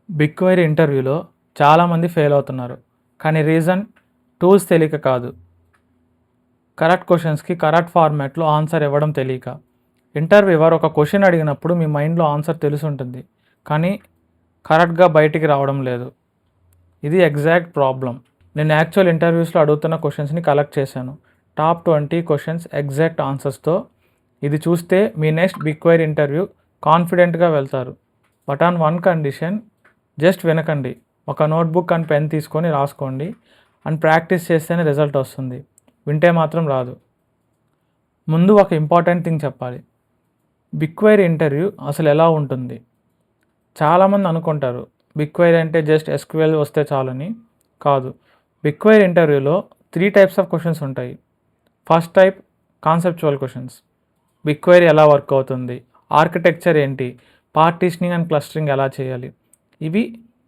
Big query ఇంటర్వ్యూలో చాలామంది fail అవుతున్నారు. కానీ రీజన్ టూల్స్ తెలియక కాదు, కరెక్ట్ క్వశ్చన్స్కి కరెక్ట్ ఫార్మాట్లో ఆన్సర్ ఇవ్వడం తెలియక. ఇంటర్వ్యూవర్ ఒక క్వశ్చన్ అడిగినప్పుడు మీ మైండ్లో ఆన్సర్ తెలుసుంటుంది, కానీ కరెక్ట్గా బయటికి రావడం లేదు. ఇది ఎగ్జాక్ట్ ప్రాబ్లం. నేను యాక్చువల్ ఇంటర్వ్యూస్లో అడుగుతున్న క్వశ్చన్స్ని కలెక్ట్ చేశాను. టాప్ 20 క్వశ్చన్స్ ఎగ్జాక్ట్ ఆన్సర్స్తో. ఇది చూస్తే మీ నెక్స్ట్ బిగ్ క్వైరీ ఇంటర్వ్యూ కాన్ఫిడెంట్గా వెళ్తారు. But on one condition, just వినకండి. ఒక నోట్బుక్ అండ్ పెన్ తీసుకొని రాసుకోండి అండ్ ప్రాక్టీస్ చేస్తేనే రిజల్ట్ వస్తుంది. వింటే మాత్రం రాదు. ముందు ఒక ఇంపార్టెంట్ థింగ్ చెప్పాలి. బిగ్ క్వైరీ ఇంటర్వ్యూ అసలు ఎలా ఉంటుంది? చాలామంది అనుకుంటారు బిగ్ క్వైరీ అంటే జస్ట్ SQL వస్తే చాలని. కాదు. బిగ్ క్వైరీ ఇంటర్వ్యూలో 3 టైప్స్ ఆఫ్ క్వశ్చన్స్ ఉంటాయి. First type conceptual questions. Big query ఎలా వర్క్ అవుతుంది, ఆర్కిటెక్చర్ ఏంటి, పార్టీషనింగ్ అండ్ క్లస్టరింగ్ ఎలా చేయాలి, ఇవి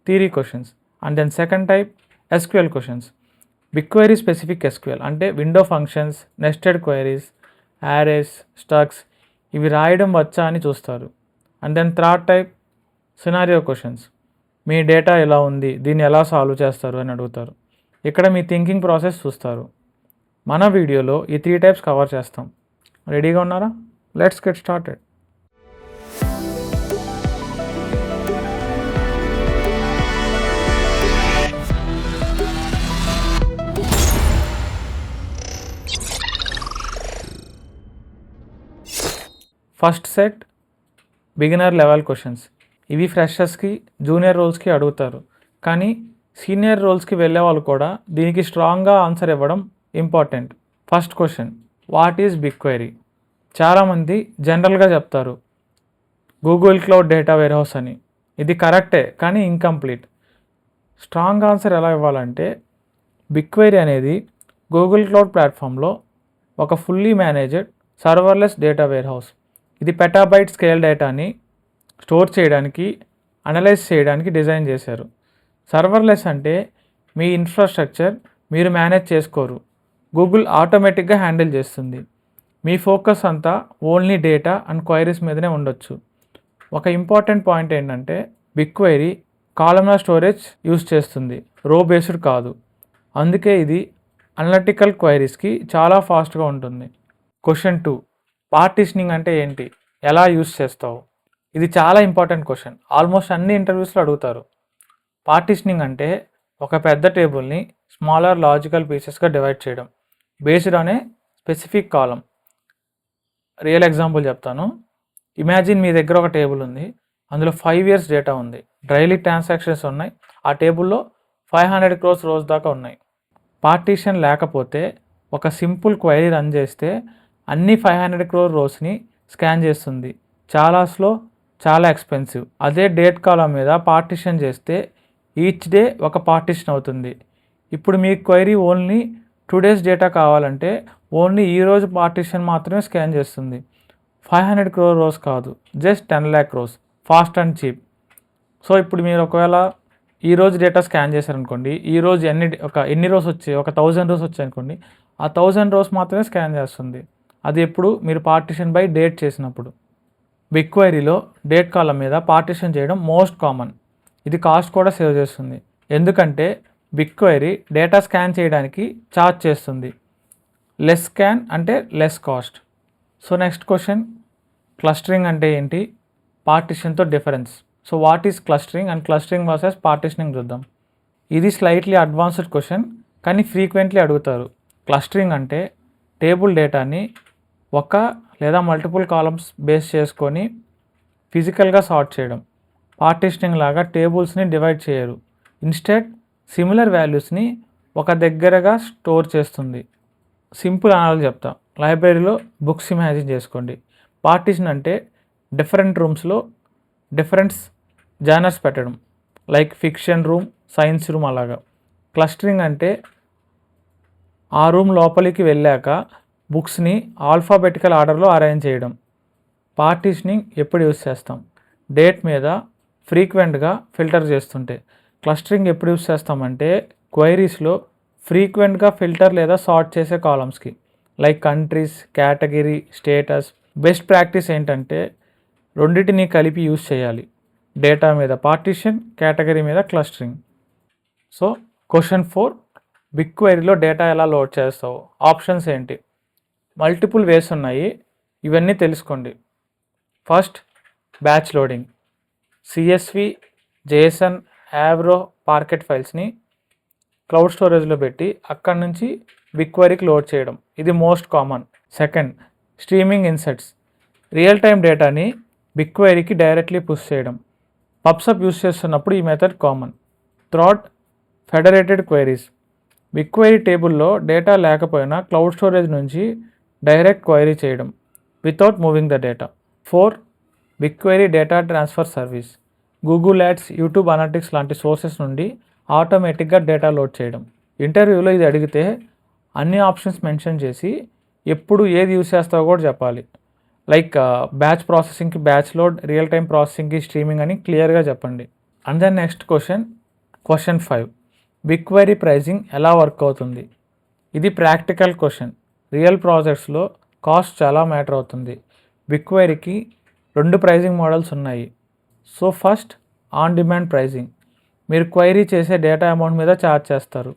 theory questions. And then second type SQL questions. Big query specific SQL అంటే window functions, nested queries, arrays, structs ఇవి రాయడం వచ్చా అని చూస్తారు. And then third type scenario questions. మీ డేటా ఎలా ఉంది, దీన్ని ఎలా సాల్వ్ చేస్తారు అని అడుగుతారు. ఇక్కడ మీ థింకింగ్ ప్రాసెస్ చూస్తారు. మన వీడియోలో ఈ 3 టైప్స్ కవర్ చేస్తాం. రెడీగా ఉన్నారా? Let's get started. First set beginner level questions. ఇవి ఫ్రెషర్స్కి, జూనియర్ రోల్స్కి అడుగుతారు. కానీ సీనియర్ రోల్స్కి వెళ్ళే వాళ్ళు కూడా దీనికి స్ట్రాంగ్గా ఆన్సర్ ఇవ్వడం important. First question, what is big query? చాలామంది జనరల్గా చెప్తారు గూగుల్ క్లౌడ్ డేటా వేర్హౌస్ అని. ఇది కరెక్టే, కానీ ఇంకంప్లీట్. స్ట్రాంగ్ ఆన్సర్ ఎలా ఇవ్వాలంటే, బిగ్ క్వైరీ అనేది గూగుల్ క్లౌడ్ ప్లాట్ఫామ్లో ఒక fully managed serverless data warehouse. ఇది పెటాబైట్ స్కేల్ డేటాని స్టోర్ చేయడానికి, అనలైజ్ చేయడానికి డిజైన్ చేశారు. సర్వర్లెస్ అంటే మీ ఇన్ఫ్రాస్ట్రక్చర్ మీరు మేనేజ్ చేసుకోరు, గూగుల్ ఆటోమేటిక్గా హ్యాండిల్ చేస్తుంది. మీ ఫోకస్ అంతా ఓన్లీ డేటా అండ్ క్వైరీస్ మీదనే ఉండొచ్చు. ఒక ఇంపార్టెంట్ పాయింట్ ఏంటంటే, big query columnar storage use చేస్తుంది, రో బేస్డ్ కాదు. అందుకే ఇది అనలిటికల్ క్వైరీస్కి చాలా ఫాస్ట్గా ఉంటుంది. క్వశ్చన్ 2, పార్టీషనింగ్ అంటే ఏంటి, ఎలా యూస్ చేస్తావు? ఇది చాలా ఇంపార్టెంట్ క్వశ్చన్. ఆల్మోస్ట్ అన్ని ఇంటర్వ్యూస్లో అడుగుతారు. పార్టీషనింగ్ అంటే ఒక పెద్ద టేబుల్ని స్మాలర్ లాజికల్ పీసెస్గా డివైడ్ చేయడం based on a specific column. Real example చెప్తాను. ఇమాజిన్ మీ దగ్గర ఒక టేబుల్ ఉంది, అందులో 5 years డేటా ఉంది, డైలీ ట్రాన్సాక్షన్స్ ఉన్నాయి, ఆ టేబుల్లో 500 crores రోస్ దాకా ఉన్నాయి. పార్టీషన్ లేకపోతే ఒక సింపుల్ క్వైరీ రన్ చేస్తే అన్ని 500 crore రోస్ని స్కాన్ చేస్తుంది. చాలా స్లో, చాలా ఎక్స్పెన్సివ్. అదే డేట్ కాలం మీద పార్టీషన్ చేస్తే ఈచ్ డే ఒక పార్టీషన్ అవుతుంది. ఇప్పుడు మీ క్వైరీ ఓన్లీ 2 days డేటా కావాలంటే ఓన్లీ ఈరోజు పార్టీషన్ మాత్రమే స్కాన్ చేస్తుంది. 500 crore రోస్ కాదు, just 10 lakh rows, fast and cheap. So ఇప్పుడు మీరు ఒకవేళ ఈరోజు డేటా స్కాన్ చేశారనుకోండి, ఈరోజు ఎన్ని రోస్ వచ్చాయి, ఒక 1000 rows వచ్చాయి అనుకోండి, ఆ 1000 rows మాత్రమే స్కాన్ చేస్తుంది. అది ఎప్పుడు మీరు పార్టీషన్ బై డేట్ చేసినప్పుడు. బిగ్ క్వైరీలో డేట్ కాలం మీద పార్టీషన్ చేయడం మోస్ట్ కామన్. ఇది కాస్ట్ కూడా సేవ్ చేస్తుంది, ఎందుకంటే బిగ్ క్వైరీ డేటా స్కాన్ చేయడానికి ఛార్జ్ చేస్తుంది. లెస్ స్కాన్ అంటే less cost. So next question, clustering అంటే ఏంటి, పార్టీషన్తో difference. So what is clustering and clustering versus partitioning చూద్దాం. ఇది స్లైట్లీ అడ్వాన్స్డ్ క్వశ్చన్, కానీ ఫ్రీక్వెంట్లీ అడుగుతారు. క్లస్టరింగ్ అంటే టేబుల్ డేటాని ఒక లేదా మల్టిపుల్ కాలమ్స్ బేస్ చేసుకొని ఫిజికల్గా సార్ట్ చేయడం. పార్టీషనింగ్ లాగా టేబుల్స్ని డివైడ్ చేయరు, ఇన్స్టెడ్ సిమిలర్ వాల్యూస్ని ఒక దగ్గరగా స్టోర్ చేస్తుంది. సింపుల్ అనాలజీ చెప్తా. లైబ్రరీలో బుక్స్ ఇమాజిన్ చేసుకోండి. పార్టీషన్ అంటే డిఫరెంట్ రూమ్స్లో డిఫరెంట్ జానర్స్ పెట్టడం, like fiction room, science room అలాగా. క్లస్టరింగ్ అంటే ఆ రూమ్ లోపలికి వెళ్ళాక బుక్స్ని ఆల్ఫాబెటికల్ ఆర్డర్లో అరేంజ్ చేయడం. పార్టీషనింగ్ ఎప్పుడు యూస్ చేస్తాం, డేట్ మీద ఫ్రీక్వెంట్గా ఫిల్టర్ చేస్తుంటే. క్లస్టరింగ్ ఎప్పుడు యూస్ చేస్తామంటే క్వైరీస్లో ఫ్రీక్వెంట్గా ఫిల్టర్ లేదా సార్ట్ చేసే కాలమ్స్కి, like countries, category, status. Best practice ఏంటంటే రెండింటిని కలిపి యూస్ చేయాలి. డేటా మీద పార్టీషన్, కేటగిరీ మీద క్లస్టరింగ్. సో క్వశ్చన్ 4, బిగ్ క్వైరీలో డేటా ఎలా లోడ్ చేస్తావు? ఆప్షన్స్ ఏంటి? మల్టిపుల్ వేస్ ఉన్నాయి, ఇవన్నీ తెలుసుకోండి. First, batch loading. CSV, JSON, Avro, Parquet ఫైల్స్ని క్లౌడ్ స్టోరేజ్లో పెట్టి అక్కడి నుంచి బిగ్ క్వైరీకి లోడ్ చేయడం, ఇది most common. Second, streaming inserts. Real time డేటాని బిగ్ క్వైరీకి డైరెక్ట్లీ పుష్ చేయడం. పబ్సబ్ యూస్ చేస్తున్నప్పుడు ఈ method common. Third, federated queries. Big query టేబుల్లో డేటా లేకపోయినా క్లౌడ్ స్టోరేజ్ నుంచి డైరెక్ట్ క్వైరీ చేయడం without moving the data. 4, big query data transfer service. Google ads, YouTube analytics లాంటి సోర్సెస్ నుండి ఆటోమేటిక్గా డేటా లోడ్ చేయడం. ఇంటర్వ్యూలో ఇది అడిగితే అన్ని ఆప్షన్స్ మెన్షన్ చేసి ఎప్పుడు ఏది యూస్ చేస్తావో కూడా చెప్పాలి. లైక్ బ్యాచ్ ప్రాసెసింగ్కి బ్యాచ్ లోడ్, రియల్ టైమ్ ప్రాసెసింగ్కి స్ట్రీమింగ్ అని క్లియర్గా చెప్పండి. And then next question 5, big query pricing ఎలా వర్క్ అవుతుంది? ఇది ప్రాక్టికల్ క్వశ్చన్. రియల్ ప్రాజెక్ట్స్లో కాస్ట్ చాలా మ్యాటర్ అవుతుంది. బిగ్ క్వైరీకి 2 ప్రైజింగ్ మోడల్స్ ఉన్నాయి. So first, on demand pricing. మీరు క్వైరీ చేసే డేటా అమౌంట్ మీద ఛార్జ్ చేస్తారు.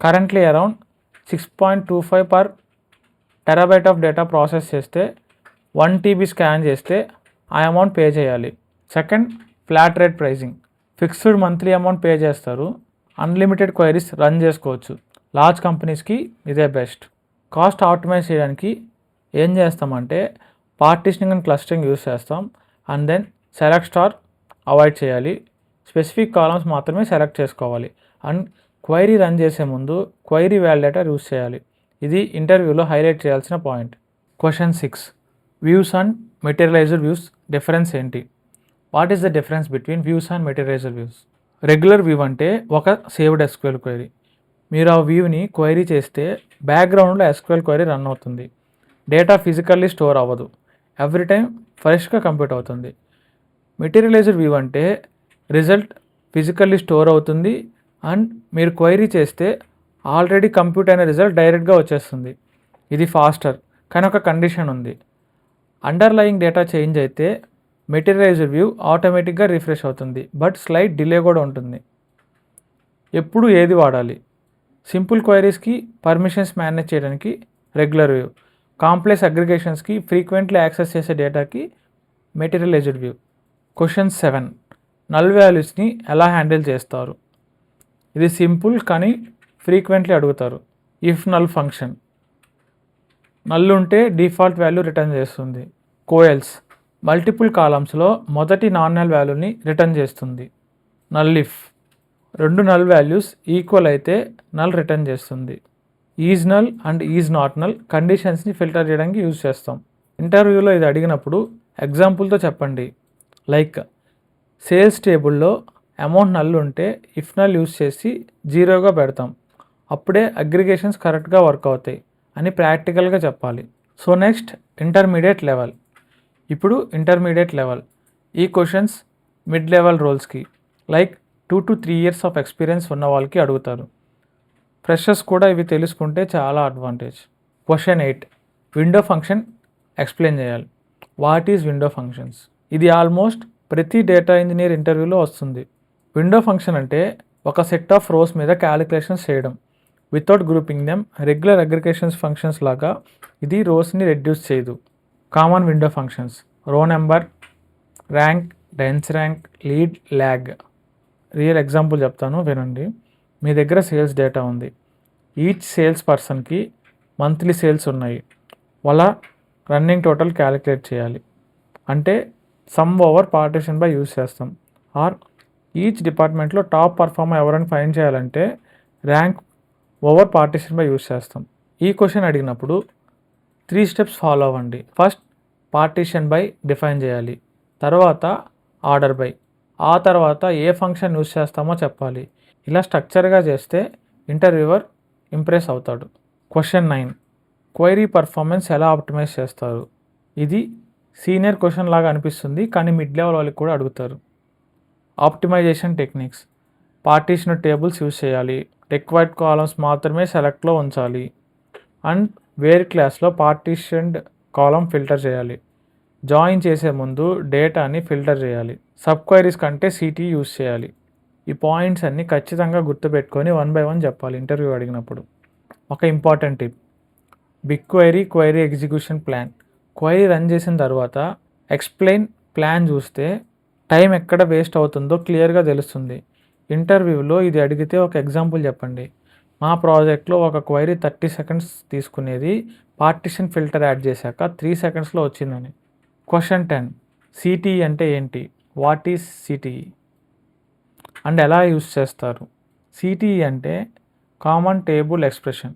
Currently around 6.25 per terabyte of data process చేస్తే 1 TB స్కాన్ చేస్తే ఆ అమౌంట్ పే చేయాలి. Second, flat rate pricing. Fixed monthly amount pay చేస్తారు. అన్లిమిటెడ్ క్వైరీస్ రన్ చేసుకోవచ్చు. లార్జ్ కంపెనీస్కి ఇదే బెస్ట్. కాస్ట్ ఆప్టిమైజ్ చేయడానికి ఏం చేస్తామంటే పార్టిషనింగ్ అండ్ క్లస్టరింగ్ యూస్ చేస్తాం. And then select star avoid చేయాలి. స్పెసిఫిక్ కాలమ్స్ మాత్రమే సెలెక్ట్ చేసుకోవాలి. అండ్ క్వైరీ రన్ చేసే ముందు క్వైరీ వ్యాలిడేటర్ యూస్ చేయాలి. ఇది ఇంటర్వ్యూలో హైలైట్ చేయాల్సిన point. Question 6, views and materialized views difference ఏంటి? What is the difference between views and materialized views? Regular view అంటే ఒక సేవ్డ్ SQL క్వైరీ. మీరు ఆ వ్యూని క్వైరీ చేస్తే బ్యాక్గ్రౌండ్లో SQL క్వైరీ రన్ అవుతుంది. డేటా ఫిజికల్లీ స్టోర్ అవ్వదు, ఎవ్రీ టైం ఫ్రెష్గా కంప్యూట్ అవుతుంది. మెటీరియలైజ్డ్ వ్యూ అంటే రిజల్ట్ ఫిజికల్లీ స్టోర్ అవుతుంది అండ్ మీరు క్వైరీ చేస్తే ఆల్రెడీ కంప్యూట్ అయిన రిజల్ట్ డైరెక్ట్గా వచ్చేస్తుంది. ఇది ఫాస్టర్, కానీ ఒక కండిషన్ ఉంది. అండర్లయింగ్ డేటా చేంజ్ అయితే మెటీరియలైజ్డ్ వ్యూ ఆటోమేటిక్గా రిఫ్రెష్ అవుతుంది, బట్ స్లైట్ డిలే కూడా ఉంటుంది. ఎప్పుడు ఏది వాడాలి? సింపుల్ క్వైరీస్కి పర్మిషన్స్ మేనేజ్ చేయడానికి రెగ్యులర్ వ్యూ, కాంప్లెక్స్ అగ్రిగేషన్స్కి ఫ్రీక్వెంట్లీ యాక్సెస్ చేసే డేటాకి మెటీరియలైజ్డ్ వ్యూ. క్వశ్చన్ 7, నల్ వాల్యూస్ని ఎలా హ్యాండిల్ చేస్తారు? ఇది సింపుల్ కానీ ఫ్రీక్వెంట్లీ అడుగుతారు. ఇఫ్ నల్ ఫంక్షన్, నల్ ఉంటే డిఫాల్ట్ వాల్యూ రిటర్న్ చేస్తుంది. కోయల్స్, మల్టిపుల్ కాలమ్స్లో మొదటి నాన్ నల్ వాల్యూని రిటర్న్ చేస్తుంది. Null if, 2 null values equal అయితే నల్ రిటర్న్ చేస్తుంది. Is null and is not null కండిషన్స్ని ఫిల్టర్ చేయడానికి యూజ్ చేస్తాం. ఇంటర్వ్యూలో ఇది అడిగినప్పుడు ఎగ్జాంపుల్తో చెప్పండి. లైక్ సేల్స్ టేబుల్లో అమౌంట్ నల్ ఉంటే ఇఫ్ నల్ యూజ్ చేసి 0గా పెడతాం, అప్పుడే అగ్రిగేషన్స్ కరెక్ట్గా వర్క్ అవుతాయి అని ప్రాక్టికల్గా చెప్పాలి. So next, intermediate level. ఇప్పుడు ఇంటర్మీడియట్ లెవెల్ ఈ క్వశ్చన్స్ మిడ్ లెవెల్ రోల్స్కి like 2 to 3 years of experience ఉన్న వాళ్ళకి అడుగుతారు. ఫ్రెషర్స్ కూడా ఇవి తెలుసుకుంటే చాలా advantage. Question 8, window function explain చేయాలి. What is window functions? ఇది ఆల్మోస్ట్ ప్రతి డేటా ఇంజనీర్ ఇంటర్వ్యూలో వస్తుంది. విండో ఫంక్షన్ అంటే ఒక సెట్ ఆఫ్ రోస్ మీద క్యాలిక్యులేషన్స్ చేయడం without grouping them. Regular aggregations functions లాగా ఇది రోస్ని రెడ్యూస్ చేయదు. కామన్ విండో ఫంక్షన్స్: రో number, rank, dense rank, lead, lag. Real example చెప్తాను, వినండి. మీ దగ్గర సేల్స్ డేటా ఉంది. ఈచ్ సేల్స్ పర్సన్కి మంత్లీ సేల్స్ ఉన్నాయి. వాళ్ళ రన్నింగ్ టోటల్ క్యాలిక్యులేట్ చేయాలి. అంటే some over partition by use చేస్తాం. ఆర్ ఈచ్ డిపార్ట్మెంట్లో టాప్ పర్ఫార్మర్ ఎవరైనా ఫైండ్ చేయాలంటే rank over partition by use చేస్తాం. ఈ క్వశ్చన్ అడిగినప్పుడు 3 steps ఫాలో అవ్వండి. ఫస్ట్, పార్టిషన్ బై డిఫైన్ చేయాలి. తర్వాత ఆర్డర్ బై, ఆ తర్వాత ఏ ఫంక్షన్ యూజ్ చేస్తామో చెప్పాలి. ఇలా స్ట్రక్చర్గా చేస్తే ఇంటర్వ్యూవర్ ఇంప్రెస్ అవుతాడు. క్వశ్చన్ 9, క్వైరీ పర్ఫార్మెన్స్ ఎలా ఆప్టిమైజ్ చేస్తారు? ఇది సీనియర్ క్వశ్చన్ లాగా అనిపిస్తుంది, కానీ మిడ్ లెవెల్ వాళ్ళకి కూడా అడుగుతారు. Optimisation techniques: partition tables use చేయాలి. రిక్వైర్డ్ కాలమ్స్ మాత్రమే సెలెక్ట్లో ఉంచాలి. అండ్ వేర్ క్లాస్లో పార్టిషన్డ్ కాలమ్ ఫిల్టర్ చేయాలి. జాయిన్ చేసే ముందు డేటాని ఫిల్టర్ చేయాలి. సబ్ క్వైరీస్ కంటే సిటీ యూస్ చేయాలి. ఈ పాయింట్స్ అన్నీ ఖచ్చితంగా గుర్తుపెట్టుకొని 1 బై 1 చెప్పాలి ఇంటర్వ్యూ అడిగినప్పుడు. ఒక important tip: big query, query execution plan. Query run చేసిన తర్వాత ఎక్స్ప్లెయిన్ ప్లాన్ చూస్తే టైం ఎక్కడ వేస్ట్ అవుతుందో క్లియర్గా తెలుస్తుంది. ఇంటర్వ్యూలో ఇది అడిగితే ఒక ఎగ్జాంపుల్ చెప్పండి. మా ప్రాజెక్ట్లో ఒక క్వైరీ 30 సెకండ్స్ తీసుకునేది, పార్టిషన్ ఫిల్టర్ యాడ్ చేశాక 3 సెకండ్స్లో వచ్చిందని. క్వశ్చన్ 10: సిటీఈ అంటే ఏంటి? వాట్ ఈజ్ సిటీఈ అండ్ ఎలా యూస్ చేస్తారు? సిటీఈ అంటే కామన్ టేబుల్ ఎక్స్ప్రెషన్.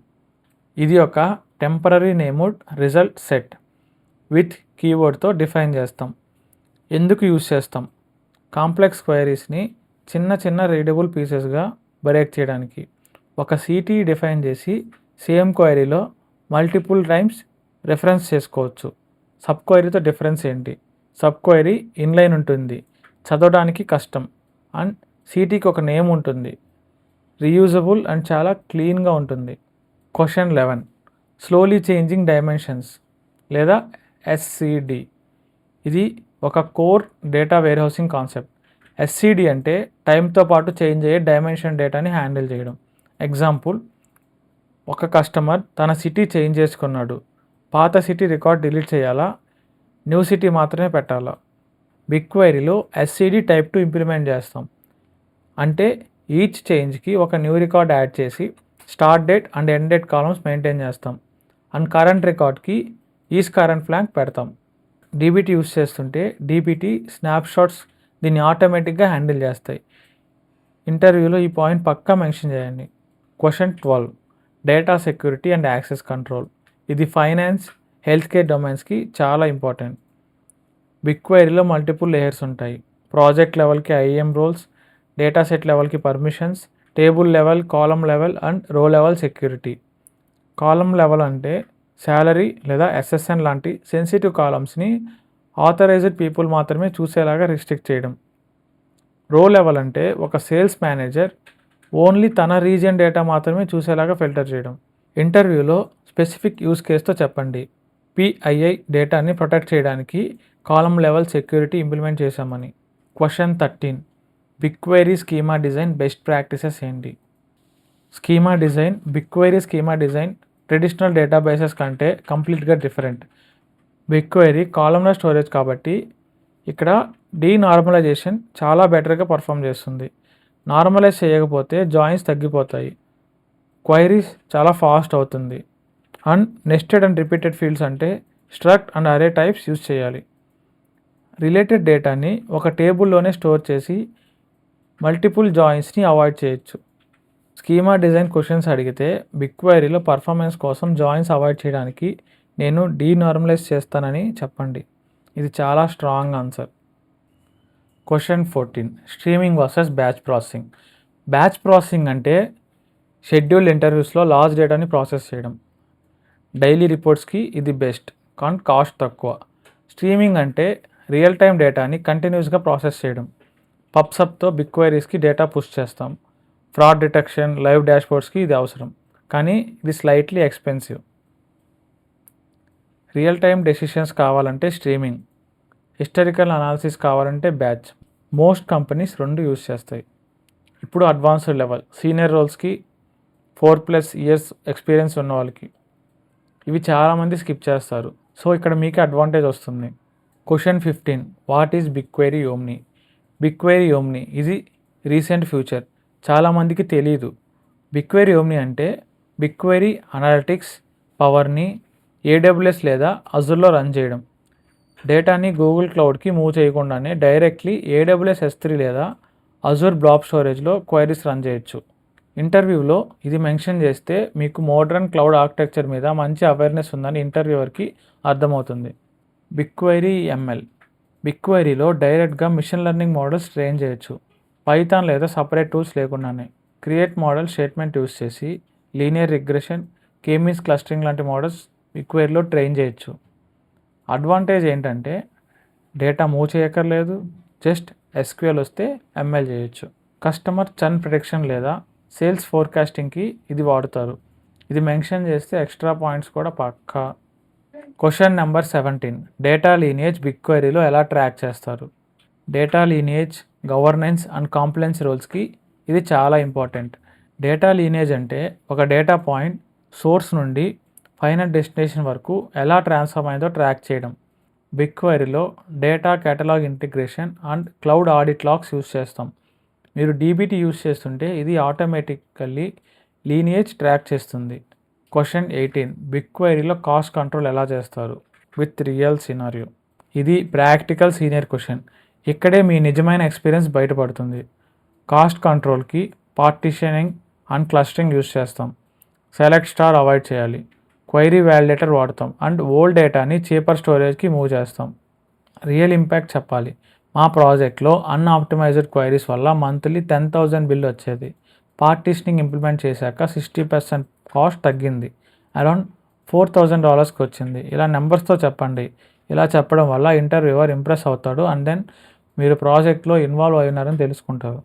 ఇది ఒక temporary named result set with కీవర్డ్తో డిఫైన్ చేస్తాం. ఎందుకు యూస్ చేస్తాం? కాంప్లెక్స్ క్వైరీస్ని చిన్న చిన్న రీడబుల్ పీసెస్గా బ్రేక్ చేయడానికి. ఒక సిటీఈ డిఫైన్ చేసి సేమ్ క్వైరీలో మల్టిపుల్ టైమ్స్ రెఫరెన్స్ చేసుకోవచ్చు. సబ్ క్వైరీతో డిఫరెన్స్ ఏంటి? సబ్ క్వైరీ ఇన్లైన్ ఉంటుంది, చదవడానికి కష్టం, అండ్ సిటీకి ఒక నేమ్ ఉంటుంది, రీయూజబుల్ అండ్ చాలా క్లీన్గా ఉంటుంది. క్వశ్చన్ 11: స్లోలీ చేంజింగ్ డైమెన్షన్స్ లేదా ఎస్సిడి. ఇది ఒక core data warehousing concept. SCD అంటే టైంతో పాటు చేంజ్ అయ్యే డైమెన్షన్ డేటాని హ్యాండిల్ చేయడం. ఎగ్జాంపుల్: ఒక కస్టమర్ తన సిటీ చేంజ్ చేసుకున్నాడు. పాత సిటీ రికార్డ్ డిలీట్ చేయాలా, న్యూ సిటీ మాత్రమే పెట్టాలా? బిగ్ క్వైరీలో ఎస్సిడి టైప్ 2 ఇంప్లిమెంట్ చేస్తాం. అంటే ఈచ్ చేంజ్కి ఒక న్యూ రికార్డ్ యాడ్ చేసి start date and end date columns maintain చేస్తాం. అండ్ కరెంట్ రికార్డ్కి ఈజ్ కరెంట్ ఫ్లాంక్ పెడతాం. డీబీటీ యూస్ చేస్తుంటే డీబీటీ స్నాప్షాట్స్ దీన్ని ఆటోమేటిక్గా హ్యాండిల్ చేస్తాయి. ఇంటర్వ్యూలో ఈ పాయింట్ పక్కా మెన్షన్ చేయండి. Question 12: data security and access control. ఇది ఫైనాన్స్, హెల్త్ కేర్ డొమైన్స్కి చాలా ఇంపార్టెంట్. బిగ్ క్వైరీలో మల్టిపుల్ లేయర్స్ ఉంటాయి. ప్రాజెక్ట్ లెవెల్కి ఐఎం రోల్స్, డేటా సెట్ లెవెల్కి permissions, table level, column level and రో లెవెల్ సెక్యూరిటీ. కాలమ్ లెవెల్ అంటే శాలరీ లేదా ఎస్ఎస్ఎన్ లాంటి సెన్సిటివ్ కాలమ్స్ని ఆథరైజ్డ్ పీపుల్ మాత్రమే చూసేలాగా రిస్ట్రిక్ట్ చేయడం. రో లెవెల్ అంటే ఒక సేల్స్ మేనేజర్ ఓన్లీ తన రీజియన్ డేటా మాత్రమే చూసేలాగా ఫిల్టర్ చేయడం. ఇంటర్వ్యూలో స్పెసిఫిక్ యూస్ కేస్తో చెప్పండి. పిఐఐ డేటాని ప్రొటెక్ట్ చేయడానికి కాలమ్ లెవెల్ సెక్యూరిటీ ఇంప్లిమెంట్ చేశామని. Question 13: big query schema design best practices ఏంటి? Schema design. Big query schema design traditional databases కంటే కంప్లీట్గా different. Big query columnar storage కాబట్టి ఇక్కడ డీనార్మలైజేషన్ చాలా బెటర్గా పర్ఫామ్ చేస్తుంది. నార్మలైజ్ చేయకపోతే జాయిన్స్ తగ్గిపోతాయి, క్వైరీస్ చాలా ఫాస్ట్ అవుతుంది. And nested and repeated fields అంటే స్ట్రక్ట్ అండ్ అరే టైప్స్ యూజ్ చేయాలి. రిలేటెడ్ డేటాని ఒక టేబుల్లోనే స్టోర్ చేసి మల్టిపుల్ జాయిన్స్ని అవాయిడ్ చేయొచ్చు. స్కీమా డిజైన్ క్వశ్చన్స్ అడిగితే బిగ్ క్వైరీలో పర్ఫార్మెన్స్ కోసం జాయిన్స్ అవాయిడ్ చేయడానికి నేను డీనార్మలైజ్ చేస్తానని చెప్పండి. ఇది చాలా strong answer. Question 14: streaming versus batch processing. Batch processing అంటే షెడ్యూల్డ్ ఇంటర్వ్యూస్లో లార్జ్ డేటాని ప్రాసెస్ చేయడం. డైలీ రిపోర్ట్స్కి ఇది బెస్ట్, కానీ కాస్ట్ తక్కువ. స్ట్రీమింగ్ అంటే రియల్ టైం డేటాని కంటిన్యూస్గా ప్రాసెస్ చేయడం. పబ్సబ్తో బిగ్ క్వైరీస్కి డేటా పుష్ చేస్తాం. ఫ్రాడ్ డిటెక్షన్, లైవ్ డాష్బోర్డ్స్కి ఇది అవసరం, కానీ ఇది slightly expensive. Real time decisions కావాలంటే స్ట్రీమింగ్, హిస్టారికల్ అనాలిసిస్ కావాలంటే బ్యాచ్. మోస్ట్ కంపెనీస్ 2 యూస్ చేస్తాయి. ఇప్పుడు అడ్వాన్స్డ్ లెవెల్, సీనియర్ రోల్స్కి 4+ ఇయర్స్ ఎక్స్పీరియన్స్ ఉన్న వాళ్ళకి. ఇవి చాలామంది స్కిప్ చేస్తారు, సో ఇక్కడ మీకు అడ్వాంటేజ్ వస్తుంది. Question 15: what is big query omni? Big query omni ఇది రీసెంట్ ఫ్యూచర్, చాలామందికి తెలియదు. బిగ్ క్వైరీ ఓమ్ని అంటే బిగ్ క్వైరీ అనలిటిక్స్ పవర్ని ఏడబ్ల్యూఎస్ లేదా అజూర్లో రన్ చేయడం. డేటాని గూగుల్ క్లౌడ్కి మూవ్ చేయకుండానే డైరెక్ట్లీ ఏడబ్ల్యూఎస్ S3 లేదా అజూర్ బ్లాబ్ స్టోరేజ్లో క్వైరీస్ రన్ చేయొచ్చు. ఇంటర్వ్యూలో ఇది మెన్షన్ చేస్తే మీకు మోడర్న్ క్లౌడ్ ఆర్కిటెక్చర్ మీద మంచి అవేర్నెస్ ఉందని ఇంటర్వ్యూవర్కి అర్థమవుతుంది. Big query ML. బిగ్ క్వైరీలో డైరెక్ట్గా మిషన్ లెర్నింగ్ మోడల్స్ ట్రైన్ చేయొచ్చు, పైథాన్ లేదా సపరేట్ టూల్స్ లేకుండానే. క్రియేట్ మోడల్ స్టేట్మెంట్ యూస్ చేసి లీనియర్ రిగ్రెషన్, K-మీన్స్ క్లస్టరింగ్ లాంటి మోడల్స్ బిగ్ క్వైరీలో ట్రైన్ చేయొచ్చు. అడ్వాంటేజ్ ఏంటంటే డేటా మూవ్ చేయక్కర్లేదు, జస్ట్ SQL వస్తే ML చేయొచ్చు. కస్టమర్ చర్న్ ప్రిడిక్షన్ లేదా సేల్స్ ఫోర్కాస్టింగ్కి ఇది వాడుతారు. ఇది మెన్షన్ చేస్తే ఎక్స్ట్రా పాయింట్స్ కూడా పక్కా. Question number 17. డేటా లీనియేజ్ బిగ్క్వెరీలో ఎలా ట్రాక్ చేస్తారు? Data lineage, governance and compliance రోల్స్కి ఇది చాలా ఇంపార్టెంట్. డేటా లీనియేజ్ అంటే ఒక డేటా పాయింట్ సోర్స్ నుండి ఫైనల్ డెస్టినేషన్ వరకు ఎలా ట్రాన్స్ఫార్మ్ అయిందో ట్రాక్ చేయడం. బిగ్క్వెరీలో data catalog integration and cloud audit logs use చేస్తాం. మీరు డీబీటీ యూస్ చేస్తుంటే ఇది ఆటోమేటికల్లీ లీనియేజ్ ట్రాక్ చేస్తుంది. క్వశ్చన్ 18. బిగ్క్వెరీలో కాస్ట్ కంట్రోల్ ఎలా చేస్తారు? With real scenario. ఇది ప్రాక్టికల్ సీనియర్ క్వశ్చన్. ఇక్కడే మీ నిజమైన ఎక్స్పీరియన్స్ బయటపడుతుంది. కాస్ట్ కంట్రోల్కి పార్టిషనింగ్ అండ్ క్లస్టరింగ్ యూస్ చేస్తాం. సెలెక్ట్ స్టార్ అవాయిడ్ చేయాలి. క్వైరీ వ్యాలిడేటర్ వాడతాం అండ్ ఓల్డ్ డేటాని చీపర్ స్టోరేజ్కి మూవ్ చేస్తాం. రియల్ ఇంపాక్ట్ చెప్పాలి. మా ప్రాజెక్ట్లో అన్ఆప్టిమైజ్డ్ క్వైరీస్ వల్ల మంత్లీ 10,000 బిల్ వచ్చేది. పార్టిషనింగ్ ఇంప్లిమెంట్ చేశాక 60% కాస్ట్ తగ్గింది. అరౌండ్ $4,000కి వచ్చింది. ఇలా నెంబర్స్తో చెప్పండి. ఇలా చెప్పడం వల్ల ఇంటర్వ్యూవర్ ఇంప్రెస్ అవుతాడు అండ్ దెన్ మీరు ప్రాజెక్ట్లో ఇన్వాల్వ్ అయినారని తెలుసుకుంటారు.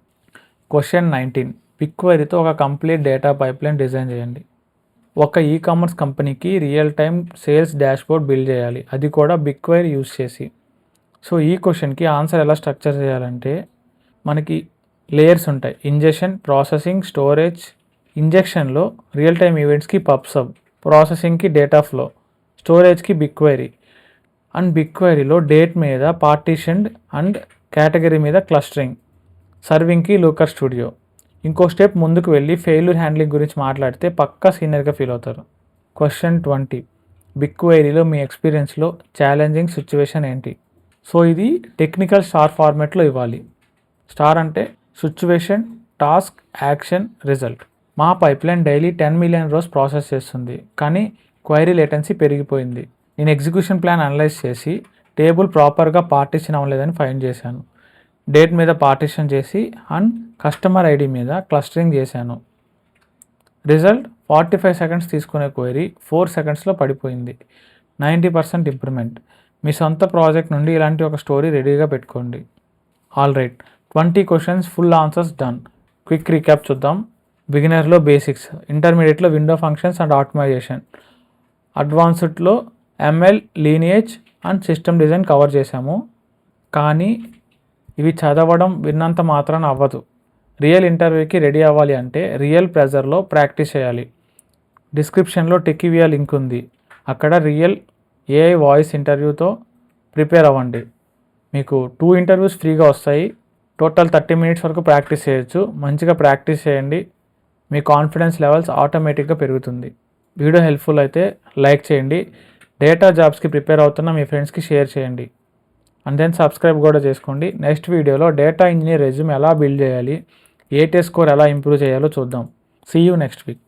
క్వశ్చన్ 19. బిగ్క్వెరీతో ఒక కంప్లీట్ డేటా పైప్లైన్ డిజైన్ చేయండి. ఒక ఈకామర్స్ కంపెనీకి real time sales dashboard build చేయాలి, అది కూడా బిగ్క్వెరీ యూస్ చేసి. సో ఈ క్వశ్చన్కి ఆన్సర్ ఎలా స్ట్రక్చర్ చేయాలంటే మనకి లేయర్స్ ఉంటాయి. Ingestion, processing, storage. ఇంజెక్షన్లో రియల్ టైమ్ ఈవెంట్స్కి పబ్సబ్, ప్రాసెసింగ్కి డేటా ఫ్లో, స్టోరేజ్కి బిగ్క్వెరీ అండ్ బిగ్క్వెరీలో డేట్ మీద పార్టిషన్డ్ అండ్ కేటగిరీ మీద క్లస్టరింగ్, సర్వింగ్కి లూకర్ స్టూడియో. ఇంకో స్టెప్ ముందుకు వెళ్ళి ఫెయిల్యూర్ హ్యాండ్లింగ్ గురించి మాట్లాడితే పక్కా సీనియర్గా ఫీల్ అవుతారు. క్వశ్చన్ 20. బిగ్క్వెరీలో మీ ఎక్స్పీరియన్స్లో ఛాలెంజింగ్ సిచ్యువేషన్ ఏంటి? సో ఇది టెక్నికల్ స్టార్ ఫార్మాట్లో ఇవ్వాలి. స్టార్ అంటే సిచ్యువేషన్, టాస్క్, యాక్షన్, రిజల్ట్. మా pipeline daily 10 million rows process చేస్తుంది, కానీ క్వైరీ లేటెన్సీ పెరిగిపోయింది. నేను ఎగ్జిక్యూషన్ ప్లాన్ అనలైజ్ చేసి టేబుల్ ప్రాపర్గా పార్టిషన్ అవ్వలేదని ఫైండ్ చేశాను. డేట్ మీద పార్టిషన్ చేసి అండ్ కస్టమర్ ఐడి మీద క్లస్టరింగ్ చేశాను. రిజల్ట్ 45 సెకండ్స్ తీసుకునే క్వైరీ 4 సెకండ్స్లో పడిపోయింది. 90% ఇంప్రూవ్మెంట్. మీ సొంత ప్రాజెక్ట్ నుండి ఇలాంటి ఒక స్టోరీ రెడీగా పెట్టుకోండి. All right, 20 questions, full answers done. Quick recap చూద్దాం. బిగినర్లో బేసిక్స్, ఇంటర్మీడియట్లో విండో ఫంక్షన్స్ అండ్ ఆప్టిమైజేషన్, అడ్వాన్స్డ్లో ML, lineage and system design cover చేశాము. కానీ ఇవి చదవడం, విన్నంత మాత్రాన అవ్వదు. రియల్ ఇంటర్వ్యూకి రెడీ అవ్వాలి అంటే రియల్ ప్రెజర్లో ప్రాక్టీస్ చేయాలి. డిస్క్రిప్షన్లో టెక్కివియా లింక్ ఉంది, అక్కడ రియల్ ఏఐ వాయిస్ ఇంటర్వ్యూతో ప్రిపేర్ అవ్వండి. మీకు 2 ఇంటర్వ్యూస్ ఫ్రీగా వస్తాయి. టోటల్ 30 మినిట్స్ వరకు ప్రాక్టీస్ చేయొచ్చు. మంచిగా ప్రాక్టీస్ చేయండి, మీ కాన్ఫిడెన్స్ లెవెల్స్ ఆటోమేటిక్గా పెరుగుతుంది. వీడియో హెల్ప్ఫుల్ అయితే లైక్ చేయండి. డేటా జాబ్స్కి ప్రిపేర్ అవుతున్న మీ ఫ్రెండ్స్కి షేర్ చేయండి. అండ్ దెన్ సబ్స్క్రైబ్ కూడా చేసుకోండి. నెక్స్ట్ వీడియోలో డేటా ఇంజనీర్ రెజ్యూమ్ ఎలా బిల్డ్ చేయాలి, ఏటీఎస్ స్కోర్ ఎలా ఇంప్రూవ్ చేయాలో చూద్దాం. See you next week.